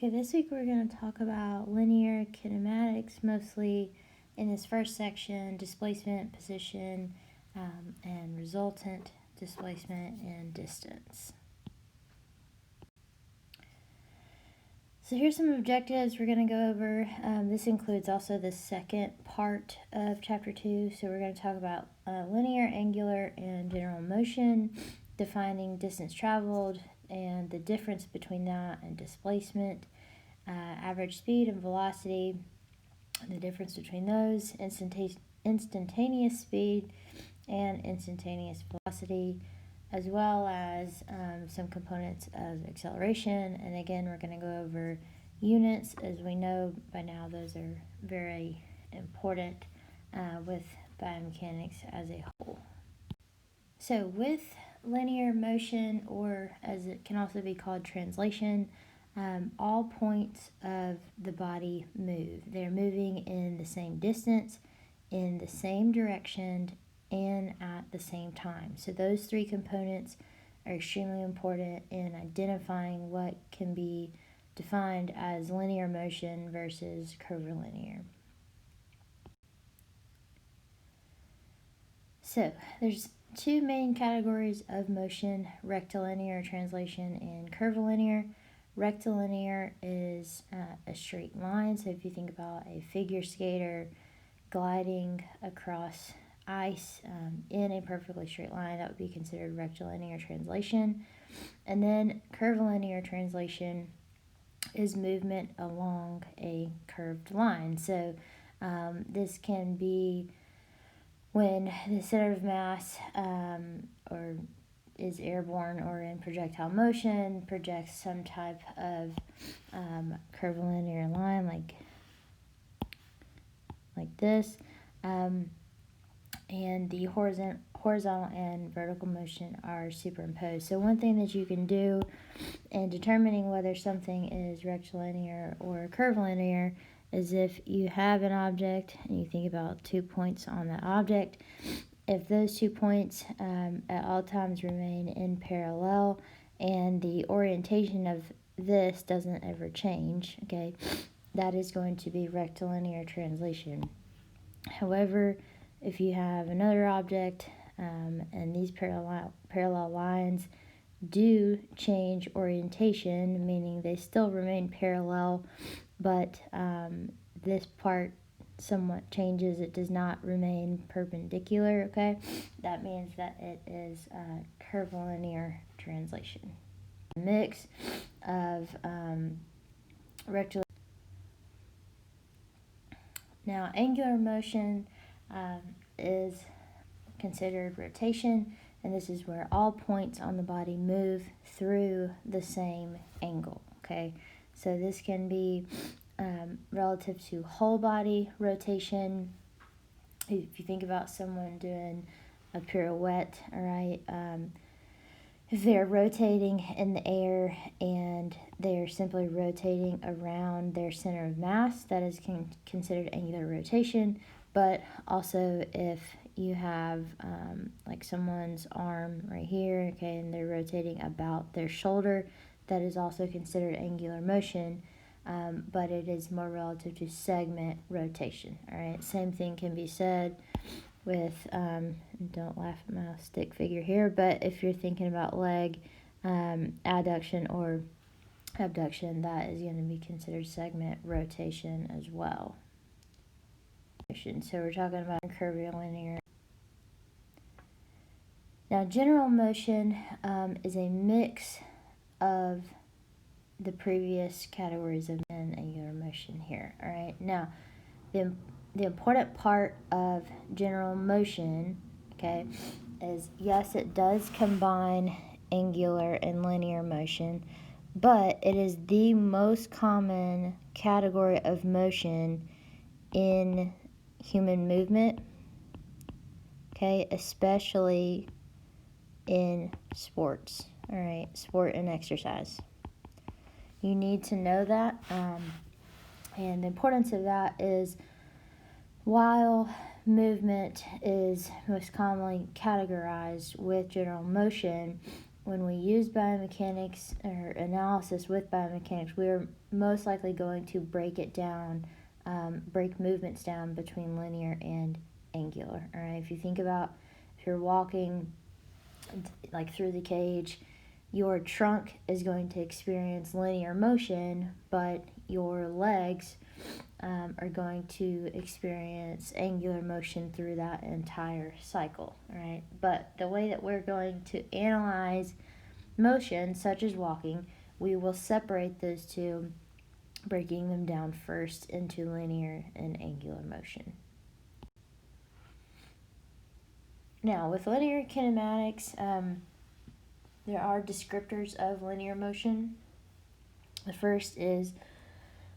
Okay, this week we're going to talk about linear kinematics, mostly in this first section, displacement, position, and resultant displacement and distance. So here's some objectives we're going to go over. This includes also the second part of Chapter 2. So we're going to talk about linear, angular, and general motion, defining distance traveled, and the difference between that and displacement, average speed and velocity, the difference between those, instantaneous speed and instantaneous velocity, as well as some components of acceleration. And again, we're going to go over units. As we know by now, those are very important with biomechanics as a whole. So with linear motion, or as it can also be called translation, all points of the body move. They're moving in the same distance, in the same direction, and at the same time. So those three components are extremely important in identifying what can be defined as linear motion versus curvilinear. So there's two main categories of motion: rectilinear translation and curvilinear. Rectilinear is a straight line. So if you think about a figure skater gliding across ice in a perfectly straight line, that would be considered rectilinear translation. And then curvilinear translation is movement along a curved line. So this can be when the center of mass or is airborne or in projectile motion, projects some type of curvilinear line like this, and the horizontal and vertical motion are superimposed. So one thing that you can do in determining whether something is rectilinear or curvilinear is if you have an object and you think about 2 points on that object, if those 2 points at all times remain in parallel and the orientation of this doesn't ever change, okay, that is going to be rectilinear translation. However, if you have another object and these parallel lines do change orientation, meaning they still remain parallel, but this part somewhat changes, it does not remain perpendicular, okay, that means that it is curvilinear translation. A mix of rectilinear. Now, angular motion is considered rotation, and this is where all points on the body move through the same angle, okay? So this can be relative to whole body rotation. If you think about someone doing a pirouette, all right, if they're rotating in the air and they're simply rotating around their center of mass, that is considered angular rotation. But also if you have like someone's arm right here, okay, and they're rotating about their shoulder, that is also considered angular motion, but it is more relative to segment rotation, all right? Same thing can be said with, don't laugh at my stick figure here, but if you're thinking about leg adduction or abduction, that is going to be considered segment rotation as well. So we're talking about curvilinear. Now, general motion is a mix of the previous categories of angular motion here, all right? Now, the important part of general motion, okay, is yes, it does combine angular and linear motion, but it is the most common category of motion in human movement, okay, especially in sports, all right, sport and exercise. You need to know that, and the importance of that is while movement is most commonly categorized with general motion, when we use biomechanics or analysis with biomechanics, we're most likely going to break it down, break movements down between linear and angular. All right, if you think about if you're walking like through the cage, your trunk is going to experience linear motion, but your legs are going to experience angular motion through that entire cycle, right? But the way that we're going to analyze motion, such as walking, we will separate those two, breaking them down first into linear and angular motion. Now, with linear kinematics, there are descriptors of linear motion. The first is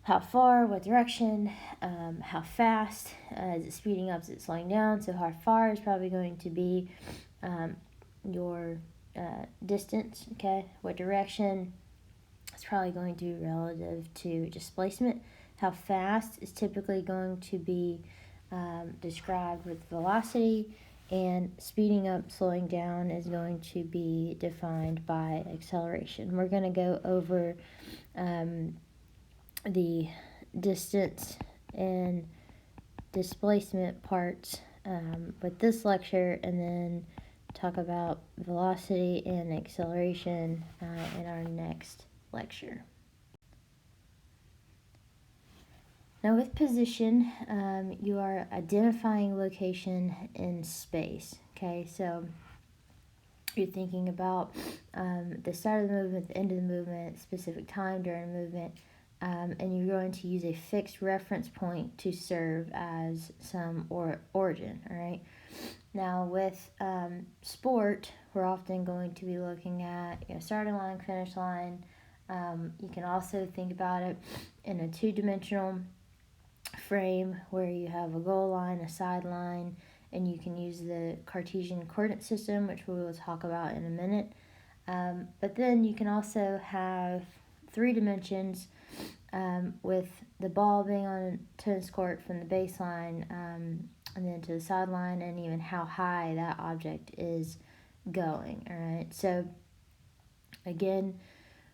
how far, what direction, how fast, is it speeding up, is it slowing down? So how far is probably going to be your distance, okay? What direction is probably going to be relative to displacement. How fast is typically going to be described with velocity, and speeding up, slowing down is going to be defined by acceleration. We're going to go over the distance and displacement parts with this lecture, and then talk about velocity and acceleration in our next lecture. Now with position, you are identifying location in space, okay? So you're thinking about the start of the movement, the end of the movement, specific time during movement, and you're going to use a fixed reference point to serve as some origin, all right? Now with sport, we're often going to be looking at starting line, finish line. You can also think about it in a two-dimensional frame where you have a goal line, a sideline, and you can use the Cartesian coordinate system, which we will talk about in a minute. But then you can also have 3 dimensions with the ball being on a tennis court from the baseline and then to the sideline, and even how high that object is going. All right, so again,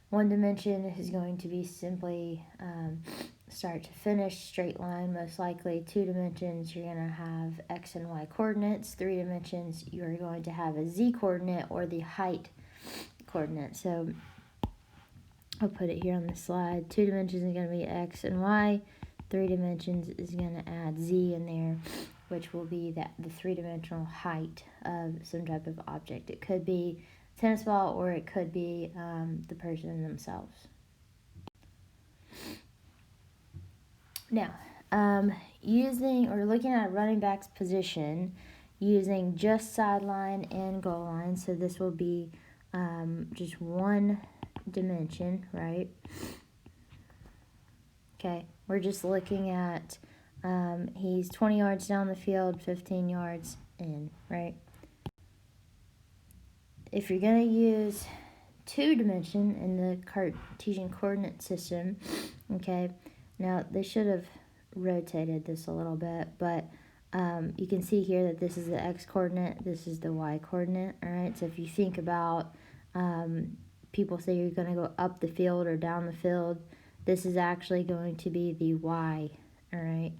1 dimension is going to be simply start to finish, straight line most likely. 2 dimensions, you're going to have x and y coordinates. 3 dimensions, you're going to have a z coordinate or the height coordinate. So I'll put it here on the slide. 2 dimensions is going to be x and y. 3 dimensions is going to add z in there, which will be the 3-dimensional height of some type of object. It could be a tennis ball, or it could be the person themselves. Now, using or looking at running back's position using just sideline and goal line. So this will be just 1 dimension, right? Okay, we're just looking at he's 20 yards down the field, 15 yards in, right? If you're going to use 2 dimension in the Cartesian coordinate system, okay, now they should have rotated this a little bit, but you can see here that this is the x coordinate, this is the y coordinate, all right? So if you think about people say you're going to go up the field or down the field, this is actually going to be the y, all right?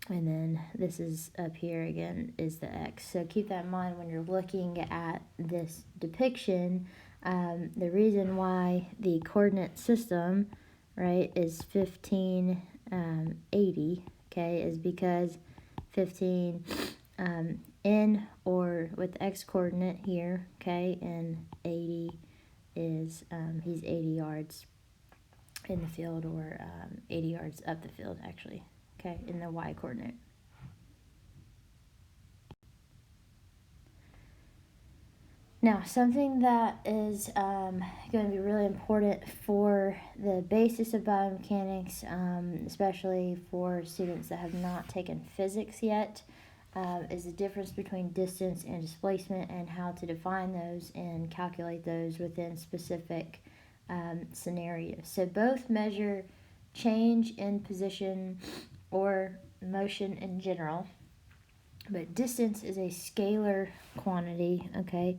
And then this is up here again is the x. So keep that in mind when you're looking at this depiction. The reason why the coordinate system, right, is 1580, okay, is because 15 in or with x coordinate here, okay, and 80 is he's 80 yards in the field, or 80 yards up the field actually, okay, in the y coordinate. Now, something that is going to be really important for the basis of biomechanics, especially for students that have not taken physics yet, is the difference between distance and displacement, and how to define those and calculate those within specific scenarios. So both measure change in position or motion in general, but distance is a scalar quantity, okay?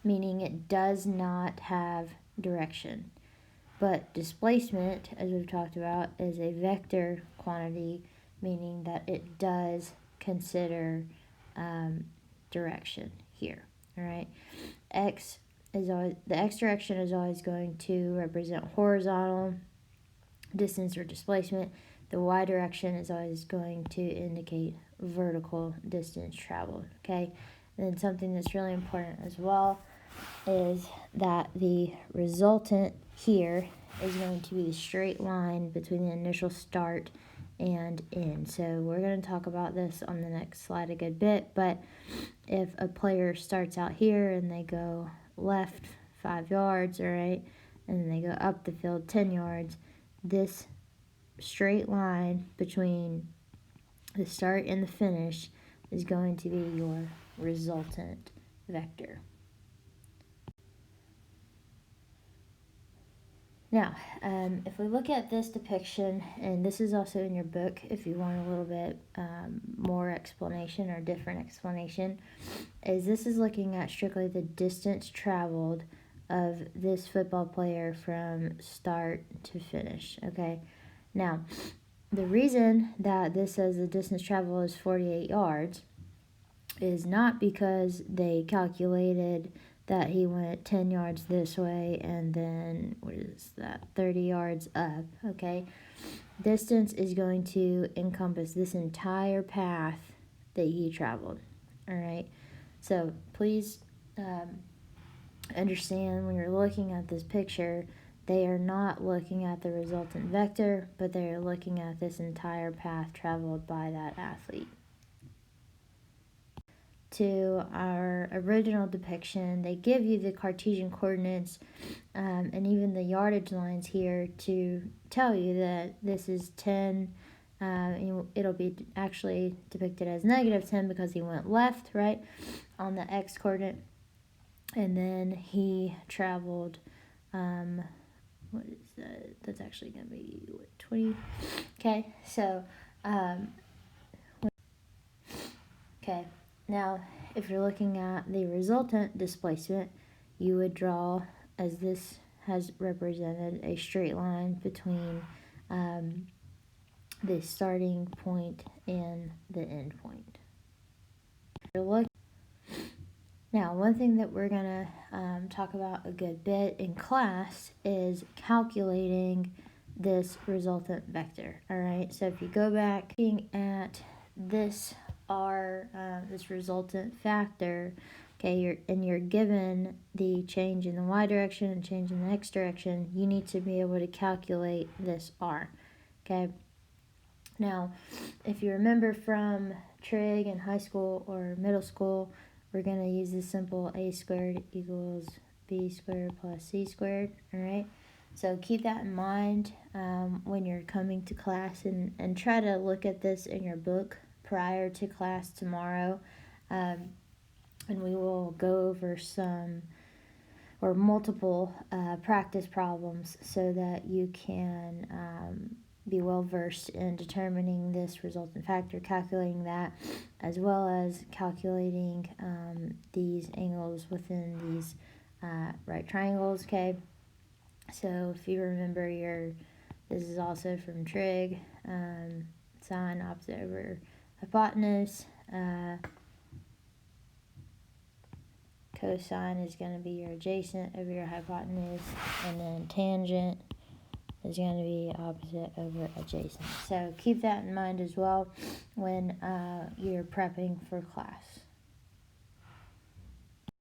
meaning it does not have direction. But displacement, as we've talked about, is a vector quantity, meaning that it does consider direction here. All right, x is always, the x direction is always going to represent horizontal distance or displacement. The y direction is always going to indicate vertical distance traveled. Okay, and then something that's really important as well is that the resultant here is going to be the straight line between the initial start and end. So we're going to talk about this on the next slide a good bit, but if a player starts out here and they go left 5 yards, all right, and then they go up the field 10 yards, this straight line between the start and the finish is going to be your resultant vector. Now, if we look at this depiction, and this is also in your book if you want a little bit more explanation or different explanation, is this is looking at strictly the distance traveled of this football player from start to finish, okay? Now, the reason that this says the distance traveled is 48 yards is not because they calculated that he went 10 yards this way and then, 30 yards up, okay? Distance is going to encompass this entire path that he traveled, all right? So please understand when you're looking at this picture, they are not looking at the resultant vector, but they are looking at this entire path traveled by that athlete. To our original depiction, they give you the Cartesian coordinates and even the yardage lines here to tell you that this is 10. It'll be actually depicted as -10 because he went left, right, on the x coordinate, and then he traveled. What is that? That's actually going to be 20. Okay, so okay. Now, if you're looking at the resultant displacement, you would draw, as this has represented, a straight line between the starting point and the end point. Now, one thing that we're going to talk about a good bit in class is calculating this resultant vector, all right? So if you go back looking at this this resultant factor, okay, you're given the change in the y direction and change in the x direction, you need to be able to calculate this r, okay? Now, if you remember from trig in high school or middle school, we're going to use this simple a squared equals b squared plus c squared, all right? So keep that in mind when you're coming to class, and try to look at this in your book prior to class tomorrow, and we will go over some or multiple practice problems so that you can be well versed in determining this resultant factor, calculating that, as well as calculating these angles within these right triangles, okay? So if you remember this is also from trig, sine opposite over hypotenuse, cosine is going to be your adjacent over your hypotenuse, and then tangent is going to be opposite over adjacent. So keep that in mind as well when you're prepping for class.